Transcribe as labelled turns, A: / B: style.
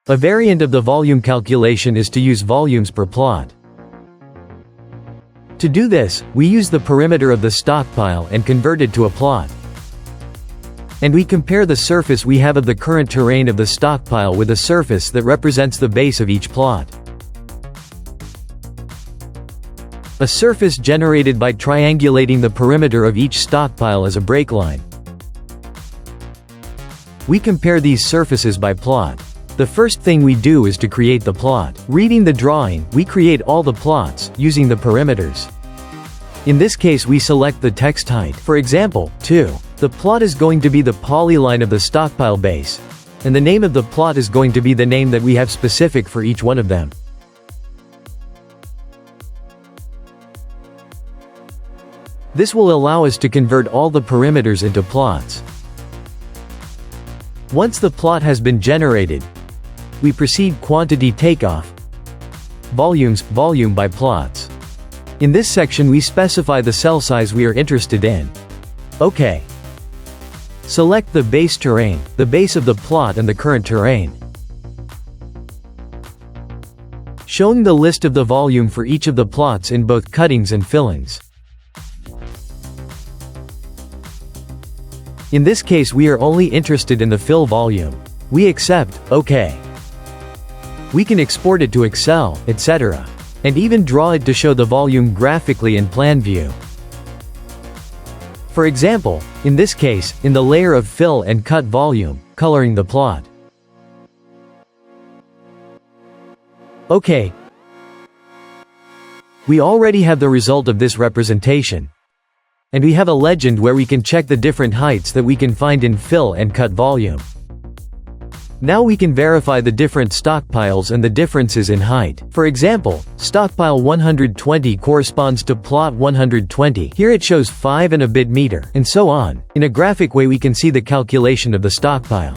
A: A variant of the volume calculation is to use volumes per plot. To do this, we use the perimeter of the stockpile and convert it to a plot. And we compare the surface we have of the current terrain of the stockpile with a surface that represents the base of each plot. A surface generated by triangulating the perimeter of each stockpile as a break line. We compare these surfaces by plot. The first thing we do is to create the plot. Reading the drawing, we create all the plots, using the perimeters. In this case we select the text height. For example, 2. The plot is going to be the polyline of the stockpile base, and the name of the plot is going to be the name that we have specific for each one of them. This will allow us to convert all the perimeters into plots. Once the plot has been generated, we proceed quantity takeoff. Volume by plots. In this section we specify the cell size we are interested in. OK. Select the base terrain, the base of the plot and the current terrain. Showing the list of the volume for each of the plots in both cuttings and fillings. In this case we are only interested in the fill volume. We accept, OK. We can export it to Excel, etc. And even draw it to show the volume graphically in plan view. For example, in this case, in the layer of fill and cut volume, coloring the plot. OK. We already have the result of this representation. And we have a legend where we can check the different heights that we can find in fill and cut volume. Now we can verify the different stockpiles and the differences in height. For example, stockpile 120 corresponds to plot 120. Here it shows 5 and a bit meter, and so on. In a graphic way we can see the calculation of the stockpile.